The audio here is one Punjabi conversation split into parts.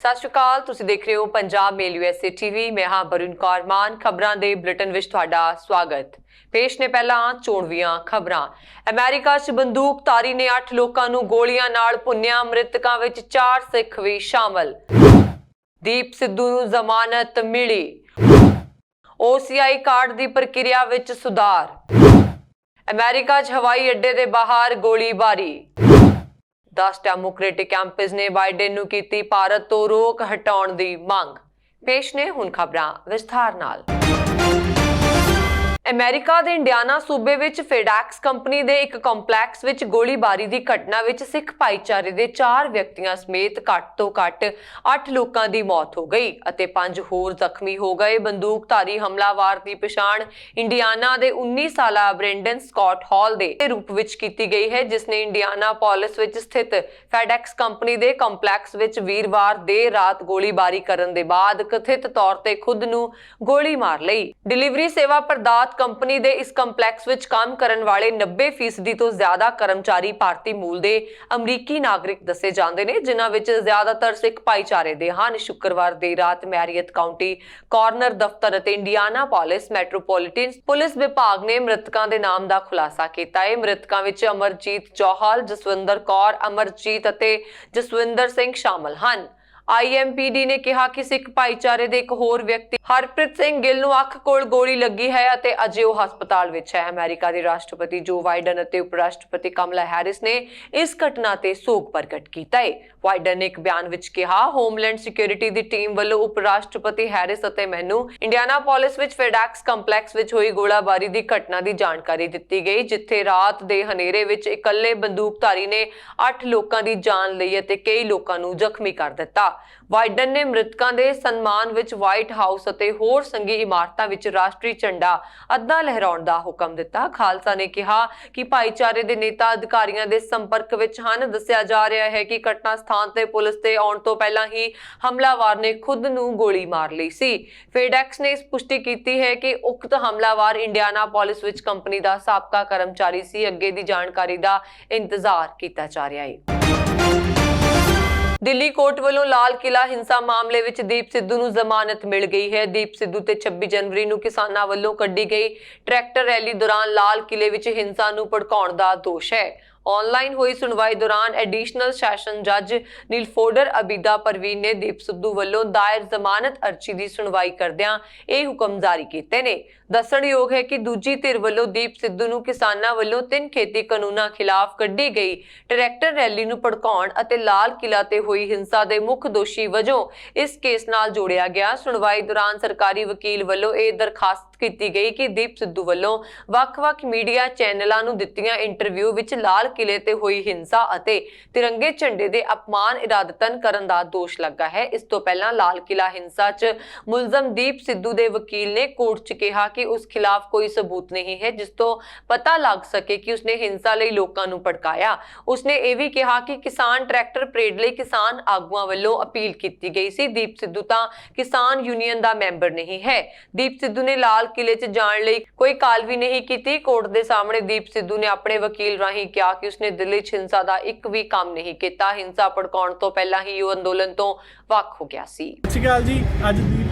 ਸਤਿ ਸ਼੍ਰੀ ਅਕਾਲ। ਤੁਸੀਂ ਦੇਖ ਰਹੇ ਹੋ ਪੰਜਾਬ ਮੇਲ USA TV। ਮੈਂ ਹਾਂ ਬरुण कौर मान। ਖਬਰਾਂ ਦੇ ਬੁਲੇਟਿਨ ਵਿੱਚ ਤੁਹਾਡਾ ਸਵਾਗਤ। ਪੇਸ਼ ਨੇ ਪਹਿਲਾਂ ਚੋਣਵੀਆਂ ਖਬਰਾਂ। ਅਮਰੀਕਾ 'ਚ ਬੰਦੂਕਧਾਰੀ ਨੇ 8 ਲੋਕਾਂ ਨੂੰ ਗੋਲੀਆਂ ਨਾਲ ਭੁੰਨਿਆ। ਮ੍ਰਿਤਕਾਂ ਵਿੱਚ 4 ਸਿੱਖ ਵੀ ਸ਼ਾਮਲ। ਦੀਪ ਸਿੱਧੂ ਨੂੰ ਜ਼ਮਾਨਤ ਮਿਲੀ। OCI ਕਾਰਡ ਦੀ ਪ੍ਰਕਿਰਿਆ ਵਿੱਚ ਸੁਧਾਰ। ਅਮਰੀਕਾ 'ਚ ਹਵਾਈ ਅੱਡੇ ਦੇ ਬਾਹਰ ਗੋਲੀਬਾਰੀ। 10 ਡੈਮੋਕ੍ਰੈਟਿਕ ਐਮਪੀਜ਼ ਨੇ ਬਾਈਡਨ ਨੂੰ ਕੀਤੀ ਭਾਰਤ ਤੋਂ ਰੋਕ ਹਟਾਉਣ ਦੀ ਮੰਗ। ਪੇਸ਼ ਨੇ ਹੁਣ ਖਬਰਾਂ ਵਿਸਥਾਰ ਨਾਲ। ਅਮਰੀਕਾ ਦੇ ਇੰਡੀਆਨਾ ਸੂਬੇ ਵਿੱਚ ਫੈਡੈਕਸ ਕੰਪਨੀ ਦੇ ਇੱਕ ਕੰਪਲੈਕਸ ਵਿੱਚ ਗੋਲੀਬਾਰੀ ਦੀ ਘਟਨਾ ਵਿੱਚ ਸਿੱਖ ਭਾਈਚਾਰੇ ਦੇ 4 ਵਿਅਕਤੀਆਂ ਸਮੇਤ ਘੱਟ ਤੋਂ ਘੱਟ 8 ਲੋਕਾਂ ਦੀ ਮੌਤ ਹੋ ਗਈ ਅਤੇ 5 ਹੋਰ ਜ਼ਖਮੀ ਹੋ ਗਏ। ਬੰਦੂਕਧਾਰੀ ਹਮਲਾਵਰ ਦੀ ਪਛਾਣ ਇੰਡੀਆਨਾ ਦੇ 19 ਸਾਲਾ ਬ੍ਰੈਂਡਨ ਸਕਾਟ ਹਾਲ ਦੇ ਰੂਪ ਵਿੱਚ ਕੀਤੀ ਗਈ ਹੈ, ਜਿਸ ਨੇ ਇੰਡੀਆਨਾ ਪੋਲਿਸ ਵਿੱਚ ਸਥਿਤ ਫੈਡੈਕਸ ਕੰਪਨੀ ਦੇ ਕੰਪਲੈਕਸ ਵਿੱਚ ਵੀਰਵਾਰ ਦੇਰ ਰਾਤ ਗੋਲੀਬਾਰੀ ਕਰਨ ਦੇ ਬਾਅਦ ਕਥਿਤ ਤੌਰ ਤੇ ਖੁਦ ਨੂੰ ਗੋਲੀ ਮਾਰ ਲਈ। ਡਿਲੀਵਰੀ ਸੇਵਾ ਪ੍ਰਦਾਤਾ ਕੰਪਨੀ ਦੇ ਇਸ ਕੰਪਲੈਕਸ ਵਿੱਚ ਕੰਮ ਕਰਨ ਵਾਲੇ 90% ਤੋਂ ਜ਼ਿਆਦਾ ਕਰਮਚਾਰੀ ਭਾਰਤੀ ਮੂਲ ਦੇ ਅਮਰੀਕੀ ਨਾਗਰਿਕ ਦੱਸੇ ਜਾਂਦੇ ਨੇ, ਜਿਨ੍ਹਾਂ ਵਿੱਚ ਜ਼ਿਆਦਾਤਰ ਸਿੱਖ ਭਾਈਚਾਰੇ ਦੇ ਹਨ। ਸ਼ੁੱਕਰਵਾਰ ਦੇਰ ਰਾਤ ਮੈਰੀਅਟ ਕਾਉਂਟੀ ਕਾਰਨਰ ਦਫ਼ਤਰ ਅਤੇ ਇੰਡੀਆਨਾ ਪੋਲਿਸ ਮੈਟਰੋਪੋਲੀਟਨ ਪੁਲਿਸ ਵਿਭਾਗ ਨੇ ਮ੍ਰਿਤਕਾਂ ਦੇ ਨਾਮ ਦਾ ਖੁਲਾਸਾ ਕੀਤਾ ਹੈ। ਮ੍ਰਿਤਕਾਂ ਵਿੱਚ ਅਮਰਜੀਤ ਜੌਹਲ, ਜਸਵਿੰਦਰ ਕੌਰ, ਅਮਰਜੀਤ ਅਤੇ ਜਸਵਿੰਦਰ ਸਿੰਘ ਸ਼ਾਮਲ ਹਨ। IMPD ਨੇ ਕਿਹਾ ਕਿ ਸਿੱਖ ਭਾਈਚਾਰੇ ਦੇ ਇੱਕ ਹੋਰ ਵਿਅਕਤੀ ਹਰਪ੍ਰੀਤ ਸਿੰਘ ਗਿੱਲ ਨੂੰ ਅੱਖ ਕੋਲ ਗੋਲੀ ਲੱਗੀ ਹੈ ਅਤੇ ਅਜੇ ਉਹ ਹਸਪਤਾਲ ਵਿੱਚ ਹੈ। ਅਮਰੀਕਾ ਦੇ ਰਾਸ਼ਟਰਪਤੀ ਜੋ ਬਾਈਡਨ ਅਤੇ ਉਪ ਰਾਸ਼ਟਰਪਤੀ ਕਮਲਾ ਹੈਰਿਸ ਨੇ ਇਸ ਘਟਨਾ ਤੇ ਸੋਗ ਪ੍ਰਗਟ ਕੀਤਾ ਹੈ। ਬਾਈਡਨ ਨੇ ਇੱਕ ਬਿਆਨ ਵਿੱਚ ਕਿਹਾ, ਹੋਮਲੈਂਡ ਸਿਕਿਉਰਿਟੀ ਦੀ ਟੀਮ ਵੱਲੋਂ ਉਪ ਰਾਸ਼ਟਰਪਤੀ ਹੈਰਿਸ ਅਤੇ ਮੈਨੂੰ ਇੰਡੀਆਨਾ ਪੋਲਿਸ ਵਿੱਚ ਫੈਡੈਕਸ ਕੰਪਲੈਕਸ ਵਿੱਚ ਹੋਈ ਗੋਲਾਬਾਰੀ ਦੀ ਘਟਨਾ ਦੀ ਜਾਣਕਾਰੀ ਦਿੱਤੀ ਗਈ, ਜਿੱਥੇ ਰਾਤ ਦੇ ਹਨੇਰੇ ਵਿੱਚ ਇਕੱਲੇ ਬੰਦੂਕਧਾਰੀ ਨੇ 8 ਲੋਕਾਂ ਦੀ ਜਾਨ ਲਈ ਅਤੇ ਕਈ ਲੋਕਾਂ ਨੂੰ ਜ਼ਖਮੀ ਕਰ ਦਿੱਤਾ। ਬਾਈਡਨ ਨੇ ਮ੍ਰਿਤਕਾਂ ਦੇ ਸਨਮਾਨ ਵਿੱਚ ਵਾਈਟ ਹਾਊਸ ਅਤੇ ਹੋਰ ਸੰਘੀ ਇਮਾਰਤਾਂ ਵਿੱਚ ਰਾਸ਼ਟਰੀ ਝੰਡਾ ਅੱਧਾ ਲਹਿਰਾਉਣ ਦਾ ਹੁਕਮ ਦਿੱਤਾ। ਖਾਲਸਾ ਨੇ ਕਿਹਾ ਕਿ ਭਾਈਚਾਰੇ ਦੇ ਨੇਤਾ ਅਧਿਕਾਰੀਆਂ ਦੇ ਸੰਪਰਕ ਵਿੱਚ ਹਨ। ਦੱਸਿਆ ਜਾ ਰਿਹਾ ਹੈ ਕਿ ਘਟਨਾ ਸਥਾਨ ਤੇ ਪੁਲਿਸ ਦੇ ਆਉਣ ਤੋਂ ਪਹਿਲਾਂ ਹੀ ਹਮਲਾਵਰ ਨੇ ਖੁਦ ਨੂੰ ਗੋਲੀ ਮਾਰ ਲਈ ਸੀ। ਫੈਡੈਕਸ ਨੇ ਇਸ ਪੁਸ਼ਟੀ ਕੀਤੀ ਹੈ ਕਿ ਉਕਤ ਹਮਲਾਵਰ ਇੰਡੀਆਨਾ ਪੋਲਿਸ ਵਿੱਚ ਕੰਪਨੀ ਦਾ ਸਾਬਕਾ ਕਰਮਚਾਰੀ ਸੀ। ਅੱਗੇ ਦੀ ਜਾਣਕਾਰੀ ਦਾ ਇੰਤਜ਼ਾਰ ਕੀਤਾ ਜਾ ਰਿਹਾ ਹੈ। ਦਿੱਲੀ ਕੋਰਟ ਵੱਲੋਂ ਲਾਲ ਕਿਲਾ ਹਿੰਸਾ ਮਾਮਲੇ ਵਿੱਚ ਦੀਪ ਸਿੱਧੂ ਨੂੰ ਜ਼ਮਾਨਤ ਮਿਲ ਗਈ ਹੈ। ਦੀਪ ਸਿੱਧੂ ਤੇ 26 ਜਨਵਰੀ ਨੂੰ ਕਿਸਾਨਾਂ ਵੱਲੋਂ ਕੱਢੀ ਗਈ ਟਰੈਕਟਰ ਰੈਲੀ ਦੌਰਾਨ ਲਾਲ ਕਿਲੇ ਵਿੱਚ ਹਿੰਸਾ ਨੂੰ ਭੜਕਾਉਣ ਦਾ ਦੋਸ਼ ਹੈ। ਆਨਲਾਈਨ ਹੋਈ ਸੁਣਵਾਈ ਦੌਰਾਨ ਐਡੀਸ਼ਨਲ ਸੈਸ਼ਨ ਜੱਜ ਨੀਲਫੋਡਰ ਅਬੀਦਾ ਪਰਵੀਨ ਨੇ ਦੀਪ ਸਿੱਧੂ ਵੱਲੋਂ ਦਾਇਰ ਜ਼ਮਾਨਤ ਅਰਜ਼ੀ ਦੀ ਸੁਣਵਾਈ ਕਰਦਿਆਂ ਇਹ ਹੁਕਮ ਜਾਰੀ ਕੀਤੇ ਨੇ। ਦੱਸਣਯੋਗ ਹੈ ਕਿ ਦੂਜੀ ਧਿਰ ਵੱਲੋਂ ਦੀਪ ਸਿੱਧੂ ਨੂੰ ਕਿਸਾਨਾਂ ਵੱਲੋਂ 3 ਖੇਤੀ ਕਾਨੂੰਨਾਂ ਖਿਲਾਫ ਕੱਢੀ ਗਈ ਟਰੈਕਟਰ ਰੈਲੀ ਨੂੰ ਭੜਕਾਉਣ ਅਤੇ ਲਾਲ ਕਿਲਾ ਤੇ ਹੋਈ ਹਿੰਸਾ ਦੇ ਮੁੱਖ ਦੋਸ਼ੀ ਵਜੋਂ ਇਸ ਕੇਸ ਨਾਲ ਜੋੜਿਆ ਗਿਆ। ਸੁਣਵਾਈ ਦੌਰਾਨ ਸਰਕਾਰੀ ਵਕੀਲ ਵੱਲੋਂ ਇਹ ਦਰਖਾਸਤ ਕੀਤੀ ਗਈ ਕਿ ਦੀਪ ਸਿੱਧੂ ਵੱਲੋਂ ਵੱਖ-ਵੱਖ ਮੀਡੀਆ ਚੈਨਲਾਂ ਨੂੰ ਦਿੱਤੀਆਂ ਇੰਟਰਵਿਊ ਵਿੱਚ ਲਾਲ ਕਿਲੇ ਤੇ ਹੋਈ ਹਿੰਸਾ ਅਤੇ ਤਿਰੰਗੇ ਝੰਡੇ ਦੇ ਅਪਮਾਨ ਇਰਾਦਤਨ ਕਰਨ ਦਾ ਦੋਸ਼ ਲੱਗਾ ਹੈ। ਇਸ ਤੋਂ ਪਹਿਲਾਂ ਲਾਲ ਕਿਲਾ ਹਿੰਸਾ 'ਚ ਮੁਲਜ਼ਮ ਦੀਪ ਸਿੱਧੂ ਦੇ ਵਕੀਲ ਨੇ ਕੋਰਟ 'ਚ ਕਿਹਾ ਕਿ ਉਸ ਖਿਲਾਫ ਕੋਈ ਸਬੂਤ ਨਹੀਂ ਹੈ ਜਿਸ ਤੋਂ ਪਤਾ ਲੱਗ ਸਕੇ ਕਿ ਉਸਨੇ ਹਿੰਸਾ ਲਈ ਲੋਕਾਂ ਨੂੰ ਭੜਕਾਇਆ। ਉਸਨੇ ਇਹ ਵੀ ਕਿਹਾ ਕਿ ਕਿਸਾਨ ਟਰੈਕਟਰ ਪਰੇਡ ਲਈ ਕਿਸਾਨ ਆਗੂਆਂ ਵੱਲੋਂ ਅਪੀਲ ਕੀਤੀ ਗਈ ਸੀ। ਦੀਪ ਸਿੱਧੂ ਤਾਂ ਕਿਸਾਨ ਯੂਨੀਅਨ ਦਾ ਮੈਂਬਰ ਨਹੀਂ ਹੈ। ਦੀਪ ਸਿੱਧੂ ਨੇ ਲਾਲ ਕਿਲੇ 'ਚ ਜਾਣ ਲਈ ਕੋਈ ਕਾਲ ਵੀ ਨਹੀਂ ਕੀਤੀ। ਕੋਰਟ ਦੇ ਸਾਹਮਣੇ ਦੀਪ ਸਿੱਧੂ ਨੇ ਆਪਣੇ ਵਕੀਲ ਰਾਹੀਂ ਕਿਹਾ ਕਿ ਉਸਨੇ ਦਿੱਲੀ 'ਚ ਹਿੰਸਾ ਦਾ ਇੱਕ ਵੀ ਕੰਮ ਨਹੀਂ ਕੀਤਾ। ਹਿੰਸਾ ਭੜਕਾਉਣ ਤੋਂ ਪਹਿਲਾਂ ਹੀ ਉਹ ਅੰਦੋਲਨ ਤੋਂ ਵੱਖ ਹੋ ਗਿਆ ਸੀ। ਸਤਿ ਸ਼੍ਰੀ ਅਕਾਲ ਜੀ। ਅੱਜ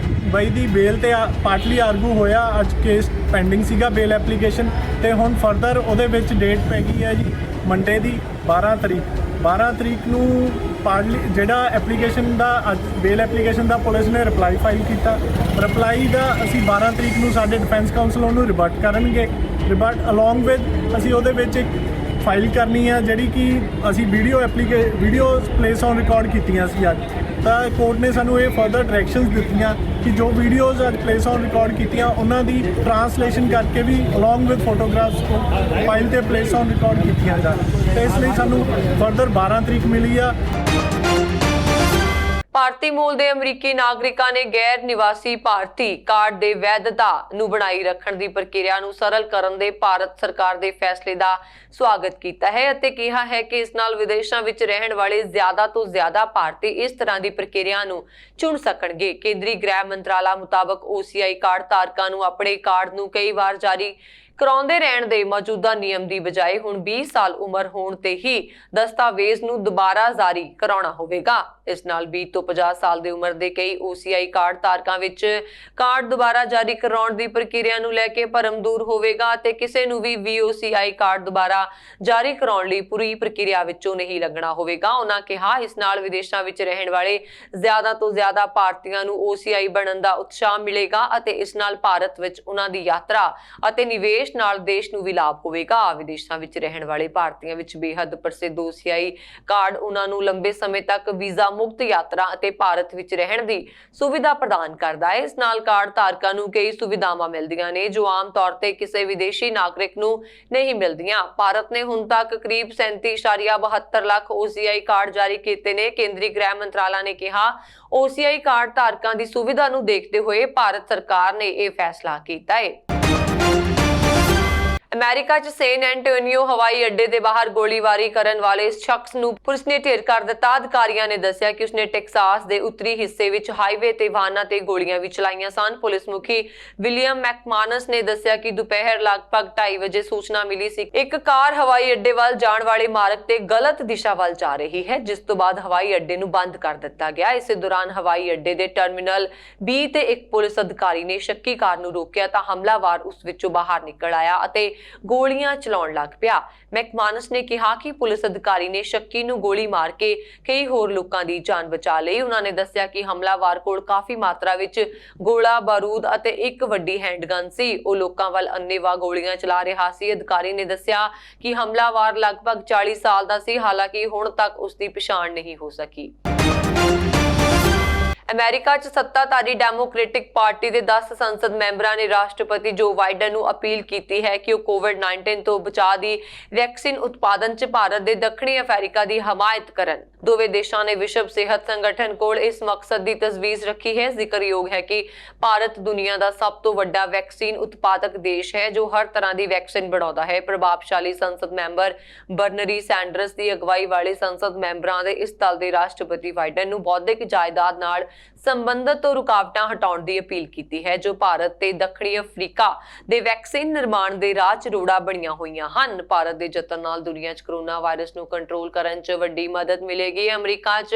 ਬਾਈ ਦੀ ਬੇਲ ਤੇ ਪਾਰਟਲੀ ਆਰਗੂ ਹੋਇਆ। ਅੱਜ ਕੇਸ ਪੈਂਡਿੰਗ ਸੀਗਾ ਬੇਲ ਐਪਲੀਕੇਸ਼ਨ ਤੇ ਹੁਣ ਫਰਦਰ ਉਹਦੇ ਵਿੱਚ ਡੇਟ ਪੈ ਗਈ ਹੈ ਜੀ ਮੰਡੇ ਦੀ 12 ਤਰੀਕ ਨੂੰ ਪਾਰਟਲੀ ਜਿਹੜਾ ਐਪਲੀਕੇਸ਼ਨ ਦਾ ਅੱਜ ਬੇਲ ਐਪਲੀਕੇਸ਼ਨ ਦਾ ਪੁਲਿਸ ਨੇ ਰਿਪਲਾਈ ਫਾਈਲ ਕੀਤਾ। ਰਿਪਲਾਈ ਦਾ ਅਸੀਂ 12 ਤਰੀਕ ਨੂੰ ਸਾਡੇ ਡਿਫੈਂਸ ਕਾਉਂਸਲ ਉਹਨੂੰ ਰਿਵਰਟ ਕਰਨਗੇ। ਰਿਵਰਟ ਅਲੋਂਗ ਵਿਦ ਅਸੀਂ ਉਹਦੇ ਵਿੱਚ ਇੱਕ ਫਾਈਲ ਕਰਨੀ ਹੈ ਜਿਹੜੀ ਕਿ ਅਸੀਂ ਵੀਡੀਓ ਪਲੇਸ ਔਨ ਰਿਕਾਰਡ ਕੀਤੀਆਂ ਸੀ ਅੱਜ। ਤਾਂ ਕੋਰਟ ਨੇ ਸਾਨੂੰ ਇਹ ਫਰਦਰ ਡਾਇਰੈਕਸ਼ਨਸ ਦਿੱਤੀਆਂ ਕਿ ਜੋ ਵੀਡੀਓਜ਼ ਅੱਜ ਪਲੇਸ ਔਨ ਰਿਕਾਰਡ ਕੀਤੀਆਂ ਉਹਨਾਂ ਦੀ ਟਰਾਂਸਲੇਸ਼ਨ ਕਰਕੇ ਵੀ ਅਲੋਂਗ ਵਿਦ ਫੋਟੋਗ੍ਰਾਫਸ ਫਾਈਲ ਤੇ ਪਲੇਸ ਔਨ ਰਿਕਾਰਡ ਕੀਤੀਆਂ ਜਾਣ। ਤੇ ਇਸ ਲਈ ਸਾਨੂੰ ਫਰਦਰ 12 ਤਰੀਕ ਮਿਲੀ ਆ। ਭਾਰਤੀ ਮੂਲ ਦੇ ਅਮਰੀਕੀ ਨਾਗਰਿਕਾਂ ਨੇ ਗੈਰ ਨਿਵਾਸੀ ਭਾਰਤੀ ਕਾਰਡ ਦੇ ਵੈਧਤਾ ਨੂੰ ਬਣਾਈ ਰੱਖਣ ਦੀ ਪ੍ਰਕਿਰਿਆ ਨੂੰ ਸਰਲ ਕਰਨ ਦੇ ਭਾਰਤ ਸਰਕਾਰ ਦੇ ਫੈਸਲੇ ਦਾ ਸਵਾਗਤ ਕੀਤਾ ਹੈ ਅਤੇ ਕਿਹਾ ਹੈ ਕਿ ਇਸ ਨਾਲ ਵਿਦੇਸ਼ਾਂ ਵਿੱਚ ਰਹਿਣ ਵਾਲੇ ਜ਼ਿਆਦਾ ਤੋਂ ਜ਼ਿਆਦਾ ਭਾਰਤੀ ਇਸ ਤਰ੍ਹਾਂ ਦੀ ਪ੍ਰਕਿਰਿਆ ਨੂੰ ਚੁਣ ਸਕਣਗੇ। ਕੇਂਦਰੀ ਗ੍ਰਹਿ ਮੰਤਰਾਲਾ ਮੁਤਾਬਕ OCI ਕਾਰਡ ਧਾਰਕਾਂ ਨੂੰ ਆਪਣੇ ਕਾਰਡ ਨੂੰ ਕਈ ਵਾਰ ਜਾਰੀ ਕਰਾਉਂਦੇ ਰਹਿਣ ਦੇ ਮੌਜੂਦਾ ਨਿਯਮ ਦੀ ਬਜਾਏ ਹੁਣ 20 ਸਾਲ ਉਮਰ ਹੋਣ ਤੇ ਹੀ ਦਸਤਾਵੇਜ਼ ਨੂੰ ਦੁਬਾਰਾ ਜਾਰੀ ਕਰਾਉਣਾ ਹੋਵੇਗਾ। ਇਸ ਨਾਲ 20 ਤੋਂ 50 ਸਾਲ ਦੀ ਉਮਰ ਦੇ ਕਈ OCI ਕਾਰਡ ਧਾਰਕਾਂ ਵਿੱਚ ਕਾਰਡ ਦੁਬਾਰਾ ਜਾਰੀ ਕਰਾਉਣ ਦੀ ਪ੍ਰਕਿਰਿਆ ਨੂੰ ਲੈ ਕੇ ਭਰਮ ਦੂਰ ਹੋਵੇਗਾ ਅਤੇ ਕਿਸੇ ਨੂੰ ਵੀ VOCI ਕਾਰਡ ਦੁਬਾਰਾ ਜਾਰੀ ਕਰਾਉਣ ਲਈ ਪੂਰੀ ਪ੍ਰਕਿਰਿਆ ਵਿੱਚੋਂ ਨਹੀਂ ਲੱਗਣਾ ਹੋਵੇਗਾ। ਉਹਨਾਂ ਕਿਹਾ ਇਸ ਨਾਲ ਵਿਦੇਸ਼ਾਂ ਵਿੱਚ ਰਹਿਣ ਵਾਲੇ ਜ਼ਿਆਦਾ ਤੋਂ ਜ਼ਿਆਦਾ ਭਾਰਤੀਆਂ ਨੂੰ OCI ਬਣਨ ਦਾ ਉਤਸ਼ਾਹ ਮਿਲੇਗਾ ਅਤੇ ਇਸ ਨਾਲ ਭਾਰਤ ਵਿੱਚ ਉਹਨਾਂ ਦੀ ਯਾਤਰਾ ਅਤੇ ਨਿਵੇਸ਼ ਨਾਲ ਦੇਸ਼ ਨੂੰ ਵੀ ਲਾਭ ਹੋਵੇਗਾ। ਵਿਦੇਸ਼ਾਂ ਵਿੱਚ ਰਹਿਣ ਵਾਲੇ ਭਾਰਤੀਆਂ ਵਿੱਚ ਬੇहद ਪ੍ਰਸਿੱਧ OCI ਕਾਰਡ ਉਹਨਾਂ ਨੂੰ ਲੰਬੇ ਸਮੇਂ ਤੱਕ ਵੀਜ਼ਾ ਮੁਕਤ ਯਾਤਰਾ ਅਤੇ ਭਾਰਤ ਵਿੱਚ ਰਹਿਣ ਦੀ ਸੁਵਿਧਾ ਪ੍ਰਦਾਨ ਕਰਦਾ ਹੈ। ਇਸ ਨਾਲ ਕਾਰਡ ਧਾਰਕਾਂ ਨੂੰ ਕਈ ਸੁਵਿਧਾਵਾਂ ਮਿਲਦੀਆਂ ਨੇ ਜੋ ਆਮ ਤੌਰ ਤੇ ਕਿਸੇ ਵਿਦੇਸ਼ੀ ਨਾਗਰਿਕ ਨੂੰ ਨਹੀਂ ਮਿਲਦੀਆਂ। ਭਾਰਤ ਨੇ ਹੁਣ ਤੱਕ ਕਰੀਬ 37.72 ਲੱਖ OCI ਕਾਰਡ ਜਾਰੀ ਕੀਤੇ ਨੇ। ਕੇਂਦਰੀ ਗ੍ਰਹਿ ਮੰਤਰਾਲਾ ਨੇ ਕਿਹਾ OCI ਕਾਰਡ ਧਾਰਕਾਂ ਦੀ ਸੁਵਿਧਾ ਨੂੰ ਦੇਖਦੇ ਹੋਏ ਭਾਰਤ ਸਰਕਾਰ ਨੇ ਇਹ ਫੈਸਲਾ ਕੀਤਾ ਹੈ। ਅਮਰੀਕਾ 'ਚ ਸੈਨ ਐਂਟੋਨੀਓ ਹਵਾਈ ਅੱਡੇ ਦੇ ਬਾਹਰ ਗੋਲੀਬਾਰੀ ਕਰਨ ਵਾਲੇ ਇਸ ਸ਼ਖਸ ਨੂੰ ਪੁਲਿਸ ਨੇ ਢੇਰ ਕਰ ਦਿੱਤਾ। ਅਧਿਕਾਰੀਆਂ ਨੇ ਦੱਸਿਆ ਕਿ ਉਸਨੇ ਟੈਕਸਾਸ ਦੇ ਉੱਤਰੀ ਹਿੱਸੇ ਵਿੱਚ ਹਾਈਵੇ ਤੇ ਵਾਹਨਾਂ ਤੇ ਗੋਲੀਆਂ ਵੀ ਚਲਾਈਆਂ ਸਨ। ਪੁਲਿਸ ਮੁਖੀ ਵਿਲੀਅਮ ਮੈਕਮਾਨਸ ਨੇ ਦੱਸਿਆ ਕਿ ਦੁਪਹਿਰ ਲਗਭਗ 2:30 ਵਜੇ ਸੂਚਨਾ ਮਿਲੀ ਸੀ ਇੱਕ ਕਾਰ ਹਵਾਈ ਅੱਡੇ ਵੱਲ ਜਾਣ ਵਾਲੇ ਮਾਰਗ ਤੇ ਗਲਤ ਦਿਸ਼ਾ ਵੱਲ ਜਾ ਰਹੀ ਹੈ, ਜਿਸ ਤੋਂ ਬਾਅਦ ਹਵਾਈ ਅੱਡੇ ਨੂੰ ਬੰਦ ਕਰ ਦਿੱਤਾ ਗਿਆ। ਇਸੇ ਦੌਰਾਨ ਹਵਾਈ ਅੱਡੇ ਦੇ ਟਰਮੀਨਲ B ਤੇ ਇੱਕ ਪੁਲਿਸ ਅਧਿਕਾਰੀ ਨੇ ਸ਼ੱਕੀ ਕਾਰ ਨੂੰ ਰੋਕਿਆ ਤਾਂ ਹਮਲਾਵਰ ਉਸ ਵਿੱਚੋਂ ਬਾਹਰ ਨਿਕਲ ਆਇਆ ਅਤੇ ਗੋਲੀਆਂ ਚਲਾਉਣ ਲੱਗ ਪਿਆ। ਮੈਕਮਾਨਸ ਨੇ ਕਿਹਾ ਕਿ ਪੁਲਿਸ ਅਧਿਕਾਰੀ ਨੇ ਸ਼ੱਕੀ ਨੂੰ ਗੋਲੀ ਮਾਰ ਕੇ ਕਈ ਹੋਰ ਲੋਕਾਂ ਦੀ ਜਾਨ ਬਚਾ ਲਈ। ਉਹਨਾਂ ਨੇ ਦੱਸਿਆ ਕਿ ਹਮਲਾਵਰ ਕੋਲ ਕਾਫੀ ਮਾਤਰਾ ਵਿੱਚ ਗੋਲਾ ਬਾਰੂਦ ਅਤੇ ਇੱਕ ਵੱਡੀ ਹੈਂਡਗਨ ਸੀ। ਉਹ ਲੋਕਾਂ ਵੱਲ ਅੰਨ੍ਹੇਵਾਹ ਗੋਲੀਆਂ ਚਲਾ ਰਿਹਾ ਸੀ। ਅਧਿਕਾਰੀ ਨੇ ਦੱਸਿਆ ਕਿ ਹਮਲਾਵਰ ਲਗਭਗ 40 ਸਾਲ ਦਾ ਸੀ, ਹਾਲਾਂਕਿ ਹੁਣ ਤੱਕ ਉਸ ਦੀ ਪਛਾਣ ਨਹੀਂ ਹੋ ਸਕੀ। ਅਮਰੀਕਾ 'ਚ ਸੱਤਾਧਾਰੀ ਡੈਮੋਕ੍ਰੈਟਿਕ ਪਾਰਟੀ ਦੇ 10 ਸੰਸਦ ਮੈਂਬਰਾਂ ਨੇ ਰਾਸ਼ਟਰਪਤੀ ਜੋ ਬਾਈਡਨ ਨੂੰ ਅਪੀਲ ਕੀਤੀ ਹੈ ਕਿ ਉਹ ਕੋਵਿਡ-19 ਤੋਂ ਬਚਾਅ ਦੀ ਵੈਕਸੀਨ ਉਤਪਾਦਨ 'ਚ ਭਾਰਤ ਦੇ ਦੱਖਣੀ ਅਫਰੀਕਾ ਦੀ ਹਮਾਇਤ ਕਰਨ। ਦੋਵੇਂ ਦੇਸ਼ਾਂ ਨੇ ਵਿਸ਼ਵ ਸਿਹਤ ਸੰਗਠਨ ਕੋਲ ਇਸ ਮਕਸਦ ਦੀ ਤਜਵੀਜ਼ ਰੱਖੀ ਹੈ। ਜ਼ਿਕਰਯੋਗ ਹੈ ਕਿ ਭਾਰਤ ਦੁਨੀਆ ਦਾ ਸਭ ਤੋਂ ਵੱਡਾ ਵੈਕਸੀਨ ਉਤਪਾਦਕ ਦੇਸ਼ ਹੈ ਜੋ ਹਰ ਤਰ੍ਹਾਂ ਦੀ ਵੈਕਸੀਨ ਬਣਾਉਂਦਾ ਹੈ। ਪ੍ਰਭਾਵਸ਼ਾਲੀ ਸੰਸਦ ਮੈਂਬਰ ਬਰਨਰੀ ਸੈਂਡਰਸ ਦੀ ਅਗਵਾਈ ਵਾਲੇ ਸੰਸਦ ਮੈਂਬਰਾਂ ਦੇ ਇਸ ਦਲ ਦੇ ਰਾਸ਼ਟਰਪਤੀ ਬਾਈਡਨ ਨੂੰ ਬੌਧਿਕ ਜਾਇਦਾਦ ਨਾਲ ਸੰਬੰਧਤ ਤੋਂ ਰੁਕਾਵਟਾਂ ਹਟਾਉਣ ਦੀ ਅਪੀਲ ਕੀਤੀ ਹੈ ਜੋ ਭਾਰਤ ਤੇ ਦੱਖਣੀ ਅਫਰੀਕਾ ਦੇ ਵੈਕਸੀਨ ਨਿਰਮਾਣ ਦੇ ਰਾਹ 'ਚ ਰੋੜਾ ਬਣੀਆਂ ਹੋਈਆਂ ਹਨ। ਭਾਰਤ ਦੇ ਯਤਨ ਨਾਲ ਦੁਨੀਆ 'ਚ ਕੋਰੋਨਾ ਵਾਇਰਸ ਨੂੰ ਕੰਟਰੋਲ ਕਰਨ 'ਚ ਵੱਡੀ ਮਦਦ ਮਿਲੇਗੀ। ਅਮਰੀਕਾ 'ਚ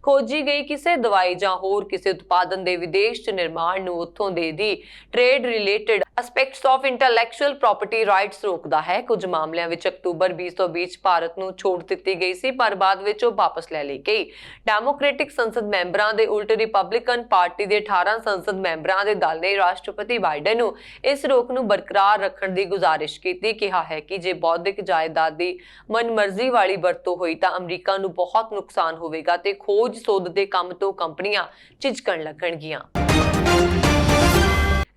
ਖੋਜੀ ਗਈ ਕਿਸੇ ਦਵਾਈ ਜਾਂ ਹੋਰ ਕਿਸੇ ਉਤਪਾਦਨ ਦੇ ਵਿਦੇਸ਼ 'ਚ ਨਿਰਮਾਣ ਨੂੰ ਉੱਥੋਂ ਦੇ ਦੀ trade related aspects of intellectual property rights ਰੋਕਦਾ ਹੈ। ਕੁਝ ਮਾਮਲਿਆਂ ਵਿੱਚ ਅਕਤੂਬਰ 2020 'ਚ ਭਾਰਤ ਨੂੰ ਛੋਟ ਦਿੱਤੀ ਗਈ ਸੀ, ਪਰ ਬਾਅਦ ਵਿੱਚ ਉਹ ਵਾਪਸ ਲੈ ਲਈ ਗਈ। ਡੈਮੋਕ੍ਰੈਟਿਕ ਸੰਸਦ ਮੈਂਬਰਾਂ ਦੇ ਉਲਟ ਰਿਪਬਲਿਕਨ ਪਾਰਟੀ ਦੇ 18 ਸੰਸਦ ਮੈਂਬਰਾਂ ਦੇ ਦਲ ਨੇ ਰਾਸ਼ਟਰਪਤੀ ਬਾਈਡਨ ਨੂੰ ਇਸ ਰੋਕ ਨੂੰ ਬਰਕਰਾਰ ਰੱਖਣ ਦੀ ਗੁਜ਼ਾਰਿਸ਼ ਕੀਤੀ। ਕਿਹਾ ਹੈ ਕਿ ਜੇ ਬੌਧਿਕ ਜਾਇਦਾਦ ਦੀ ਮਨਮਰਜ਼ੀ ਵਾਲੀ ਵਰਤੋਂ ਹੋਈ ਤਾਂ ਅਮਰੀਕਾ ਨੂੰ ਬਹੁਤ ਨੁਕਸਾਨ ਹੋਵੇਗਾ ਤੇ ਖੋਜ ਸੋਧ ਦੇ ਕੰਮ ਤੋਂ ਕੰਪਨੀਆਂ ਝਿਜਕਣ ਲੱਗਣਗੀਆਂ।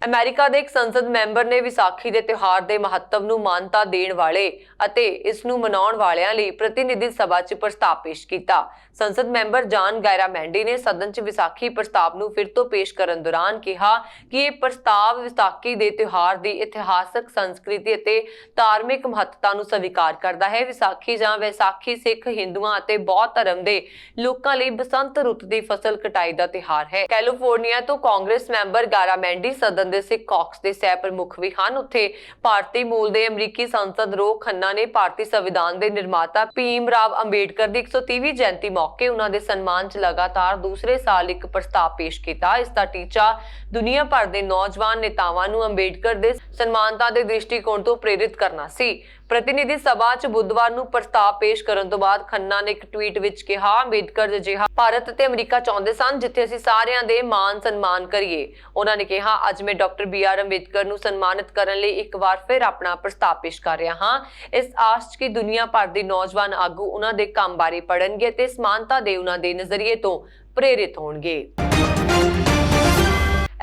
ਅਮਰੀਕਾ ਦੇ ਇੱਕ ਸੰਸਦ ਮੈਂਬਰ ਨੇ ਵਿਸਾਖੀ ਦੇ ਤਿਉਹਾਰ ਦੇ ਮਹੱਤਵ ਨੂੰ ਮਾਨਤਾ ਦੇਣ ਵਾਲੇ ਅਤੇ ਇਸ ਨੂੰ ਮਨਾਉਣ ਵਾਲਿਆਂ ਲਈ ਪ੍ਰਤੀਨਿਧੀ ਸਭਾ 'ਚ ਪ੍ਰਸਤਾਵ ਪੇਸ਼ ਕੀਤਾ। ਸੰਸਦ ਮੈਂਬਰ ਜਾਨ ਗਾਇਰਾਮੈਂਡੀ ਨੇ ਸਦਨ 'ਚ ਵਿਸਾਖੀ ਪ੍ਰਸਤਾਵ ਨੂੰ ਫਿਰ ਤੋਂ ਪੇਸ਼ ਕਰਨ ਦੌਰਾਨ ਕਿਹਾ ਕਿ ਇਹ ਪ੍ਰਸਤਾਵ ਵਿਸਾਖੀ ਦੇ ਤਿਉਹਾਰ ਦੀ ਇਤਿਹਾਸਕ, ਸੰਸਕ੍ਰਿਤੀ ਅਤੇ ਧਾਰਮਿਕ ਮਹੱਤਤਾ ਨੂੰ ਸਵੀਕਾਰ ਕਰਦਾ ਹੈ। ਵਿਸਾਖੀ ਜਾਂ ਵੈਸਾਖੀ ਸਿੱਖ, ਹਿੰਦੂਆਂ ਅਤੇ ਬੌਧ ਧਰਮ ਦੇ ਲੋਕਾਂ ਲਈ ਬਸੰਤ ਰੁੱਤ ਦੀ ਫਸਲ ਕਟਾਈ ਦਾ ਤਿਉਹਾਰ ਹੈ। ਕੈਲੀਫੋਰਨੀਆ ਤੋਂ ਕਾਂਗਰਸ ਮੈਂਬਰ ਗਾਇਰਾਮੈਂਡੀ ਸਦਨ ਦੇ ਸਿੱਖ ਕਾਕਸ ਦੇ ਸਹਿ ਪ੍ਰਮੁੱਖ ਵੀ ਹਨ। ਉੱਥੇ ਭਾਰਤੀ ਮੂਲ ਦੇ ਅਮਰੀਕੀ ਸੰਸਦ ਰੋਹ ਖੰਨਾ ਨੇ ਭਾਰਤੀ ਸੰਵਿਧਾਨ ਦੇ ਨਿਰਮਾਤਾ ਭੀਮ ਰਾਵ ਅੰਬੇਡਕਰ ਦੀ 130ਵੀਂ ਜਯੰਤੀ ਮੌਕੇ ਉਹਨਾਂ ਦੇ ਸਨਮਾਨ 'ਚ ਲਗਾਤਾਰ ਦੂਸਰੇ ਸਾਲ ਇੱਕ ਪ੍ਰਸਤਾਵ ਪੇਸ਼ ਕੀਤਾ। ਇਸ ਦਾ ਟੀਚਾ ਦੁਨੀਆ ਭਰ ਦੇ ਨੌਜਵਾਨ ਨੇਤਾਵਾਂ ਨੂੰ ਅੰਬੇਡਕਰ ਦੇ ਸਨਮਾਨਤਾ ਦੇ ਦ੍ਰਿਸ਼ਟੀਕੋਣ ਤੋਂ ਪ੍ਰੇਰਿਤ ਕਰਨਾ ਸੀ। ਪ੍ਰਤੀਨਿਧੀ ਸਭਾ 'ਚ ਬੁੱਧਵਾਰ ਨੂੰ ਪ੍ਰਸਤਾਵ ਪੇਸ਼ ਕਰਨ ਤੋਂ ਬਾਅਦ ਖੰਨਾ ਨੇ ਇੱਕ ਟਵੀਟ ਵਿੱਚ ਕਿਹਾ, ਅੰਬੇਡਕਰ ਅਜਿਹਾ ਭਾਰਤ ਅਤੇ ਅਮਰੀਕਾ ਚਾਹੁੰਦੇ ਸਨ ਜਿੱਥੇ ਅਸੀਂ ਸਾਰਿਆਂ ਦੇ ਮਾਨ ਸਨਮਾਨ ਕਰੀਏ। ਉਹਨਾਂ ਨੇ ਕਿਹਾ, ਅੱਜ ਮੈਂ ਡਾਕਟਰ BR ਅੰਬੇਡਕਰ ਨੂੰ ਸਨਮਾਨਿਤ ਕਰਨ ਲਈ ਇੱਕ ਵਾਰ ਫਿਰ ਆਪਣਾ ਪ੍ਰਸਤਾਵ ਪੇਸ਼ ਕਰ ਰਿਹਾ ਹਾਂ, ਇਸ ਆਸ 'ਚ ਕਿ ਦੁਨੀਆ ਭਰ ਦੇ ਨੌਜਵਾਨ ਆਗੂ ਉਹਨਾਂ ਦੇ ਕੰਮ ਬਾਰੇ ਪੜ੍ਹਨਗੇ ਤੇ ਸਮਾਨਤਾ ਦੇ ਉਹਨਾਂ ਦੇ ਨਜ਼ਰੀਏ ਤੋਂ ਪ੍ਰੇਰਿਤ ਹੋਣਗੇ।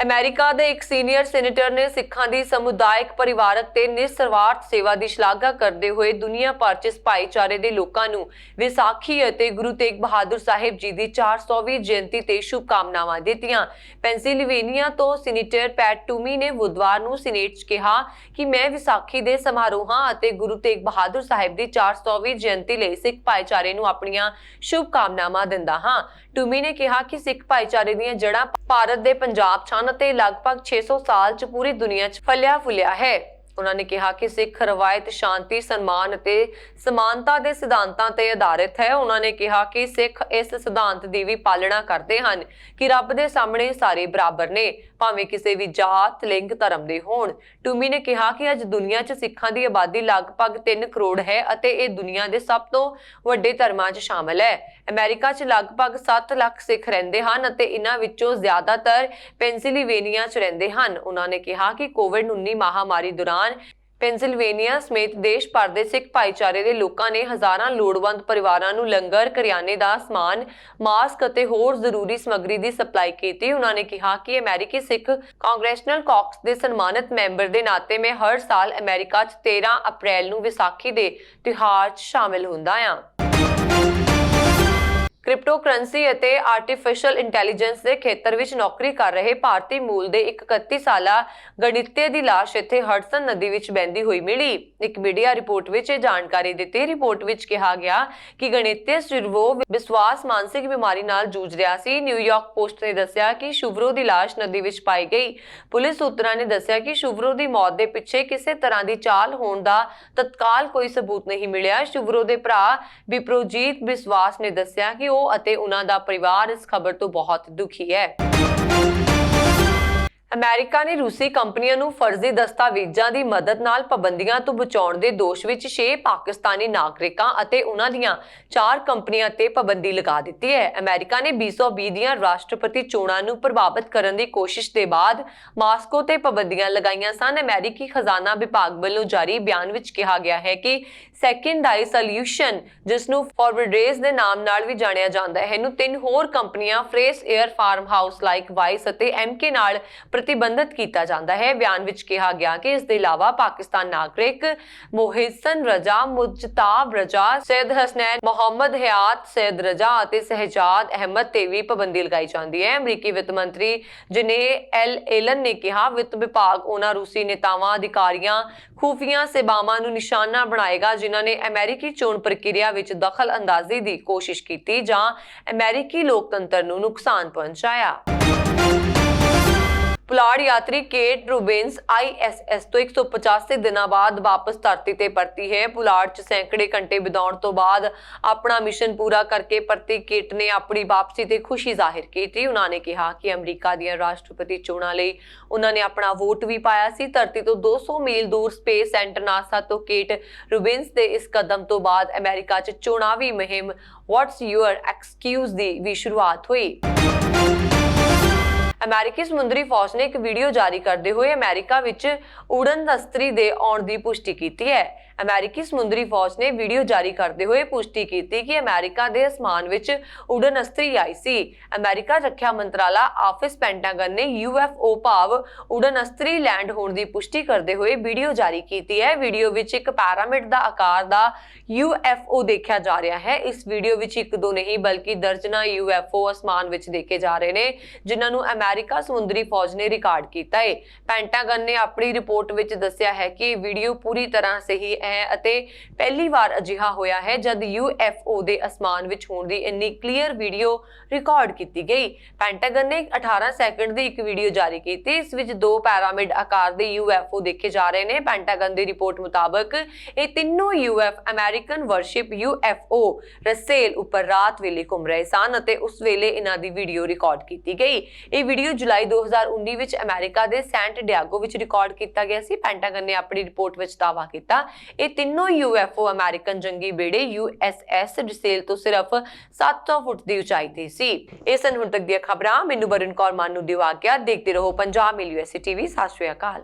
ਅਮਰੀਕਾ ਦੇ ਇੱਕ ਸੀਨੀਅਰ ਸੈਨੇਟਰ ਨੇ ਸਿੱਖਾਂ ਦੀ ਸਮੁਦਾਇਕ, ਪਰਿਵਾਰਕ ਤੇ ਨਿਸਵਾਰਥ ਸੇਵਾ ਦੀ ਸ਼ਲਾਘਾ ਕਰਦੇ ਹੋਏ ਦੁਨੀਆ ਭਰ 'ਚ ਇਸ ਭਾਈਚਾਰੇ ਦੇ ਲੋਕਾਂ ਨੂੰ ਵਿਸਾਖੀ ਅਤੇ ਗੁਰੂ ਤੇਗ ਬਹਾਦਰ ਸਾਹਿਬ ਜੀ ਦੀ 400ਵੀਂ ਜਯੰਤੀ ਤੇ ਸ਼ੁਭਕਾਮਨਾਵਾਂ ਦਿੱਤੀਆਂ। ਪੈਂਸਿਲਵੇਨੀਆ ਤੋਂ ਸੀਨੇਟਰ ਪੈਟ ਟੂਮੀ ਨੇ ਬੁੱਧਵਾਰ ਨੂੰ ਸੀਨੇਟ 'ਚ ਕਿਹਾ ਕਿ ਮੈਂ ਵਿਸਾਖੀ ਦੇ ਸਮਾਰੋਹਾਂ ਅਤੇ ਗੁਰੂ ਤੇਗ ਬਹਾਦਰ ਸਾਹਿਬ ਦੀ 400ਵੀਂ ਜਯੰਤੀ ਲਈ ਸਿੱਖ ਭਾਈਚਾਰੇ ਨੂੰ ਆਪਣੀਆਂ ਸ਼ੁਭਕਾਮਨਾਵਾਂ ਦਿੰਦਾ ਹਾਂ। ਟੂਮੀ ਨੇ ਕਿਹਾ ਕਿ ਸਿੱਖ ਭਾਈਚਾਰੇ ਦੀਆਂ ਜੜ੍ਹਾਂ ਭਾਰਤ ਦੇ ਪੰਜਾਬ 'ਚ ਹਨ ਅਤੇ ਲਗਭਗ 600 ਸਾਲ 'ਚ ਪੂਰੀ ਦੁਨੀਆ 'ਚ ਫਲਿਆ ਫੁੱਲਿਆ ਹੈ। ਉਹਨਾਂ ਨੇ ਕਿਹਾ ਕਿ ਸਿੱਖ ਰਵਾਇਤ ਸ਼ਾਂਤੀ, ਸਨਮਾਨ ਅਤੇ ਸਮਾਨਤਾ ਦੇ ਸਿਧਾਂਤਾਂ ਤੇ ਆਧਾਰਿਤ ਹੈ। ਉਹਨਾਂ ਨੇ ਕਿਹਾ ਕਿ ਸਿੱਖ ਇਸ ਸਿਧਾਂਤ ਦੀ ਵੀ ਪਾਲਣਾ ਕਰਦੇ ਹਨ ਕਿ ਰੱਬ ਦੇ ਸਾਹਮਣੇ ਸਾਰੇ ਬਰਾਬਰ ਨੇ, ਭਾਵੇਂ ਕਿਸੇ ਵੀ ਜਾਤ, ਲਿੰਗ, ਧਰਮ ਦੇ ਹੋਣ। ਟੂਮੀ ਨੇ ਕਿਹਾ ਕਿ ਅੱਜ ਦੁਨੀਆ 'ਚ ਸਿੱਖਾਂ ਦੀ ਆਬਾਦੀ ਲਗਭਗ 3 ਕਰੋੜ ਹੈ ਅਤੇ ਇਹ ਦੁਨੀਆ ਦੇ ਸਭ ਤੋਂ ਵੱਡੇ ਧਰਮਾਂ 'ਚ ਸ਼ਾਮਲ ਹੈ। ਅਮਰੀਕਾ 'ਚ ਲਗਭਗ 7 ਲੱਖ ਸਿੱਖ ਰਹਿੰਦੇ ਹਨ ਅਤੇ ਇਹਨਾਂ ਵਿੱਚੋਂ ਜ਼ਿਆਦਾਤਰ ਪੈਂਸਿਲਵੇਨੀਆ 'ਚ ਰਹਿੰਦੇ ਹਨ। ਉਹਨਾਂ ਨੇ ਕਿਹਾ ਕਿ ਕੋਵਿਡ-19 ਮਹਾਮਾਰੀ ਦੌਰਾਨ ਪੈਂਸਿਲਵੇਨੀਆ ਸਮੇਤ ਦੇਸ਼ ਭਰ ਦੇ ਸਿੱਖ ਭਾਈਚਾਰੇ ਦੇ ਲੋਕਾਂ ਨੇ ਹਜ਼ਾਰਾਂ ਲੋੜਵੰਦ ਪਰਿਵਾਰਾਂ ਨੂੰ ਲੰਗਰ, ਕਰਿਆਨੇ ਦਾ ਸਮਾਨ, ਮਾਸਕ ਅਤੇ ਹੋਰ ਜ਼ਰੂਰੀ ਸਮੱਗਰੀ ਦੀ ਸਪਲਾਈ ਕੀਤੀ। ਉਹਨਾਂ ਨੇ ਕਿਹਾ ਕਿ ਅਮਰੀਕੀ ਸਿੱਖ ਕਾਂਗਰੈਸ਼ਨਲ ਕਾਕਸ ਦੇ ਸਨਮਾਨਿਤ ਮੈਂਬਰ ਦੇ ਨਾਤੇ ਮੈਂ ਹਰ ਸਾਲ ਅਮਰੀਕਾ 'ਚ 13 ਅਪ੍ਰੈਲ ਨੂੰ ਵਿਸਾਖੀ ਦੇ ਤਿਉਹਾਰ 'ਚ ਸ਼ਾਮਿਲ ਹੁੰਦਾ ਹਾਂ। ਕ੍ਰਿਪਟੋਕਰੰਸੀ ਅਤੇ ਆਰਟੀਫੀਸ਼ੀਅਲ ਇੰਟੈਲੀਜੈਂਸ ਦੇ ਖੇਤਰ ਵਿੱਚ ਨੌਕਰੀ ਕਰ ਰਹੇ ਭਾਰਤੀ ਮੂਲ ਦੇ ਇੱਕ 31 ਸਾਲਾ ਗਣਿਤਯ ਦੀ ਲਾਸ਼ ਇੱਥੇ ਹਡਸਨ ਨਦੀ ਵਿੱਚ ਬਹਿੰਦੀ ਹੋਈ ਮਿਲੀ। ਇੱਕ ਮੀਡੀਆ ਰਿਪੋਰਟ ਵਿੱਚ ਇਹ ਜਾਣਕਾਰੀ ਦਿੱਤੀ। ਰਿਪੋਰਟ ਵਿੱਚ ਕਿਹਾ ਗਿਆ ਕਿ ਗਣਿਤਯ ਸ਼ੁਭਰੋ ਵਿਸ਼ਵਾਸ ਮਾਨਸਿਕ ਬਿਮਾਰੀ ਨਾਲ ਜੂਝ ਰਿਹਾ ਸੀ। ਨਿਊਯਾਰਕ ਪੋਸਟ ਨੇ ਦੱਸਿਆ ਕਿ ਸ਼ੁਭਰੋ ਦੀ ਲਾਸ਼ ਨਦੀ ਵਿੱਚ ਪਾਈ ਗਈ। ਪੁਲਿਸ ਸੂਤਰਾਂ ਨੇ ਦੱਸਿਆ ਕਿ ਸ਼ੁਭਰੋ ਦੀ ਮੌਤ ਦੇ ਪਿੱਛੇ ਕਿਸੇ ਤਰ੍ਹਾਂ ਦੀ ਚਾਲ ਹੋਣ ਦਾ ਤਤਕਾਲ ਕੋਈ ਸਬੂਤ ਨਹੀਂ ਮਿਲਿਆ। ਸ਼ੁਭਰੋ ਦੇ ਭਰਾ ਵਿਪਰੋਜੀਤ ਵਿਸ਼ਵਾਸ ਨੇ ਦੱਸਿਆ ਕਿ ਉਹ ਅਤੇ ਉਹਨਾਂ ਦਾ ਪਰਿਵਾਰ ਇਸ ਖਬਰ ਤੋਂ ਬਹੁਤ ਦੁਖੀ ਹੈ। ਅਮਰੀਕਾ ਨੇ ਰੂਸੀ ਕੰਪਨੀਆਂ ਨੂੰ ਫਰਜ਼ੀ ਦਸਤਾਵੇਜ਼ਾਂ ਦੀ ਮਦਦ ਨਾਲ ਪਾਬੰਦੀਆਂ ਤੋਂ ਬਚਾਉਣ ਦੇ ਦੋਸ਼ ਵਿੱਚ 6 ਪਾਕਿਸਤਾਨੀ ਨਾਗਰਿਕਾਂ ਅਤੇ ਉਹਨਾਂ ਦੀਆਂ 4 ਕੰਪਨੀਆਂ ਤੇ ਪਾਬੰਦੀ ਲਗਾ ਦਿੱਤੀ ਹੈ। ਅਮਰੀਕਾ ਨੇ 2020 ਦੀਆਂ ਰਾਸ਼ਟਰਪਤੀ ਚੋਣਾਂ ਨੂੰ ਪ੍ਰਭਾਵਿਤ ਕਰਨ ਦੀ ਕੋਸ਼ਿਸ਼ ਦੇ ਬਾਅਦ ਮਾਸਕੋ ਤੇ ਪਾਬੰਦੀਆਂ ਲਗਾਈਆਂ ਸਨ। ਅਮਰੀਕੀ ਖਜ਼ਾਨਾ ਵਿਭਾਗ ਵੱਲੋਂ ਜਾਰੀ ਬਿਆਨ ਵਿੱਚ ਕਿਹਾ ਗਿਆ ਹੈ ਕਿ ਸੈਕੰਡਾਈ ਸੋਲਿਊਸ਼ਨ, ਜਿਸ ਨੂੰ ਫੋਰਵਰਡਰੇਸ ਦੇ ਨਾਮ ਨਾਲ ਵੀ ਜਾਣਿਆ ਜਾਂਦਾ ਹੈ, ਨੂੰ 3 ਹੋਰ ਕੰਪਨੀਆਂ fresh air, farm house likewise ਅਤੇ ਐਮਕੇ ਨਾਲ ਪ੍ਰਤੀਬੰਧਿਤ ਕੀਤਾ ਜਾਂਦਾ ਹੈ। ਬਿਆਨ ਵਿੱਚ ਕਿਹਾ ਗਿਆ ਕਿ ਇਸ ਦੇ ਇਲਾਵਾ ਪਾਕਿਸਤਾਨ ਨਾਗਰਿਕ ਮੋਹਿਸਨ ਰਜ਼ਾ, ਮੁਜਤਾਬ ਰਜ਼ਾ, ਸੈਦ ਹਸਨੈਨ ਮੁਹੰਮਦ ਹਯਾਤ, ਸੈਦ ਰਜ਼ਾ ਅਤੇ ਸ਼ਹਿਜਾਦ ਅਹਿਮਦ ਤੇ ਵੀ ਪਾਬੰਦੀ ਲਗਾਈ ਜਾਂਦੀ ਹੈ। ਅਮਰੀਕੀ ਵਿੱਤ ਮੰਤਰੀ ਜਨੇ ਐਲ ਏਲਨ ਨੇ ਕਿਹਾ, ਵਿੱਤ ਵਿਭਾਗ ਉਹਨਾਂ ਰੂਸੀ ਨੇਤਾਵਾਂ, ਅਧਿਕਾਰੀਆਂ, ਖੂਫੀਆ ਸੇਵਾਵਾਂ ਨੂੰ ਨਿਸ਼ਾਨਾ ਬਣਾਏਗਾ ਜਿਨ੍ਹਾਂ ਨੇ ਅਮਰੀਕੀ ਚੋਣ ਪ੍ਰਕਿਰਿਆ ਵਿੱਚ ਦਖਲ ਅੰਦਾਜ਼ੀ ਦੀ ਕੋਸ਼ਿਸ਼ ਕੀਤੀ ਜਾਂ ਅਮਰੀਕੀ ਲੋਕਤੰਤਰ ਨੂੰ ਨੁਕਸਾਨ ਪਹੁੰਚਾਇਆ। ਪੁਲਾੜ ਯਾਤਰੀ ਕੇਟ ਰੂਬਿਨਸ ISS ਤੋਂ 185 ਦਿਨਾਂ ਬਾਅਦ ਵਾਪਸ ਧਰਤੀ ਤੇ ਪਰਤੀ ਹੈ। ਪੁਲਾੜ 'ਚ ਸੈਂਕੜੇ ਘੰਟੇ ਬਿਤਾਉਣ ਤੋਂ ਬਾਅਦ ਆਪਣਾ ਮਿਸ਼ਨ ਪੂਰਾ ਕਰਕੇ ਪਰਤੀ ਕੇਟ ਨੇ ਆਪਣੀ ਵਾਪਸੀ ਤੇ ਖੁਸ਼ੀ ਜ਼ਾਹਿਰ ਕੀਤੀ। ਉਹਨਾਂ ਨੇ ਕਿਹਾ ਕਿ ਅਮਰੀਕਾ ਦੀਆਂ ਰਾਸ਼ਟਰਪਤੀ ਚੋਣਾਂ ਲਈ ਉਹਨਾਂ ਨੇ ਆਪਣਾ ਵੋਟ ਵੀ ਪਾਇਆ ਸੀ। ਧਰਤੀ ਤੋਂ 200 ਮੀਲ ਦੂਰ ਸਪੇਸ ਸੈਂਟਰ ਨਾਸਾ ਤੋਂ ਕੇਟ ਰੂਬਿਨਸ ਦੇ ਇਸ ਕਦਮ ਤੋਂ ਬਾਅਦ ਅਮਰੀਕਾ 'ਚ ਚੋਣਾਵੀ ਮੁਹਿੰਮ ਵਾਟਸ ਯੂਅਰ ਐਕਸਕਿਊਜ਼ ਦੀ ਵੀ ਸ਼ੁਰੂਆਤ ਹੋਈ। ਅਮਰੀਕੀ ਸਮੁੰਦਰੀ ਫੌਜ ਨੇ ਇੱਕ ਵੀਡੀਓ ਜਾਰੀ ਕਰਦੇ ਹੋਏ ਅਮਰੀਕਾ ਵਿੱਚ ਉਡਨ ਅਸਤਰੀ ਦੇ ਆਉਣ ਦੀ ਪੁਸ਼ਟੀ ਕੀਤੀ ਹੈ। ਅਮਰੀਕੀ ਸਮੁੰਦਰੀ ਫੌਜ ਨੇ ਵੀਡੀਓ ਜਾਰੀ ਕਰਦੇ ਹੋਏ ਪੁਸ਼ਟੀ ਕੀਤੀ ਕਿ ਅਮਰੀਕਾ ਦੇ ਅਸਮਾਨ ਵਿੱਚ ਉਡਨ ਅਸਤਰੀ ਆਈ ਸੀ। ਅਮਰੀਕਾ ਰੱਖਿਆ ਮੰਤਰਾਲਾ ਆਫਿਸ ਪੈਂਟਾਗਨ ਨੇ UFO ਭਾਵ ਉਡਨ ਅਸਤਰੀ ਲੈਂਡ ਹੋਣ ਦੀ ਪੁਸ਼ਟੀ ਕਰਦੇ ਹੋਏ ਵੀਡੀਓ ਜਾਰੀ ਕੀਤੀ ਹੈ। ਵੀਡੀਓ ਵਿੱਚ ਇੱਕ ਪਿਰਾਮਿਡ ਦਾ ਆਕਾਰ ਦਾ UFO ਦੇਖਿਆ ਜਾ ਰਿਹਾ ਹੈ। ਇਸ ਵੀਡੀਓ ਵਿੱਚ ਇੱਕ ਦੋ ਨਹੀਂ ਬਲਕਿ ਦਰਜਨਾਂ UFO ਅਸਮਾਨ ਵਿੱਚ ਦੇਖੇ ਜਾ ਰਹੇ ਨੇ, ਜਿਨ੍ਹਾਂ ਨੂੰ ਅਮਰੀਕਾ ਸਮੁੰਦਰੀ ਫੌਜ ਨੇ ਰਿਕਾਰਡ ਕੀਤਾ ਹੈ। ਪੈਂਟਾਗਨ ਨੇ ਆਪਣੀ ਰਿਪੋਰਟ ਵਿੱਚ ਦੱਸਿਆ ਹੈ ਕਿ ਇਹ ਵੀਡੀਓ ਪੂਰੀ ਤਰ੍ਹਾਂ ਸਹੀ ਹੈ ਅਤੇ ਪਹਿਲੀ ਵਾਰ ਅਜਿਹਾ ਹੋਇਆ ਹੈ ਜਦ UFO ਦੇ ਅਸਮਾਨ ਵਿੱਚ ਹੋਣ ਦੀ ਇੰਨੀ ਕਲੀਅਰ ਵੀਡੀਓ ਰਿਕਾਰਡ ਕੀਤੀ ਗਈ। ਪੈਂਟਾਗਨ ਨੇ 18 ਸੈਕਿੰਡ ਦੀ ਇੱਕ ਵੀਡੀਓ ਜਾਰੀ ਕੀਤੀ। ਇਸ ਵਿੱਚ 2 ਪਿਰਾਮਿਡ ਆਕਾਰ ਦੇ UFO ਦੇਖੇ ਜਾ ਰਹੇ ਨੇ। ਪੈਂਟਾਗਨ ਦੀ ਰਿਪੋਰਟ ਮੁਤਾਬਕ ਇਹ ਤਿੰਨੋਂ ਅਮਰੀਕਨ ਵਰਸ਼ਿਪ UFO ਰਸੇਲ ਉੱਪਰ ਰਾਤ ਵੇਲੇ ਘੁੰਮ ਰਹੇ ਸਨ ਅਤੇ ਉਸ ਵੇਲੇ ਇਹਨਾਂ ਦੀ ਵੀਡੀਓ ਰਿਕਾਰਡ ਕੀਤੀ ਗਈ। ਇਹ ਵੀਡੀਓ ਜੁਲਾਈ 2019 ਵਿੱਚ ਅਮਰੀਕਾ ਦੇ ਸੈਂਟ ਡਿਆਗੋ ਵਿੱਚ ਰਿਕਾਰਡ ਕੀਤਾ ਗਿਆ ਸੀ। ਪੈਂਟਾਗਨ ਨੇ ਆਪਣੀ ਰਿਪੋਰਟ ਵਿੱਚ ਦਾਅਵਾ ਕੀਤਾ ਇਹ ਤਿੰਨੋਂ UFO ਅਮਰੀਕਨ ਜੰਗੀ ਬੇੜੇ USS ਰਸੇਲ ਤੋਂ ਸਿਰਫ 700 ਫੁੱਟ ਦੀ ਉਚਾਈ ਤੇ ਸੀ। ਇਹ ਸਨ ਹੁਣ ਤੱਕ ਦੀਆਂ ਖਬਰਾਂ। ਮੈਨੂੰ ਵਰੁਣ ਕੌਰ ਮਾਨੂ ਦੀ ਆਗਿਆ। ਦੇਖਦੇ ਰਹੋ ਪੰਜਾਬ ਮੇਲ USA TV। ਸਤਿ ਸ਼੍ਰੀ ਅਕਾਲ।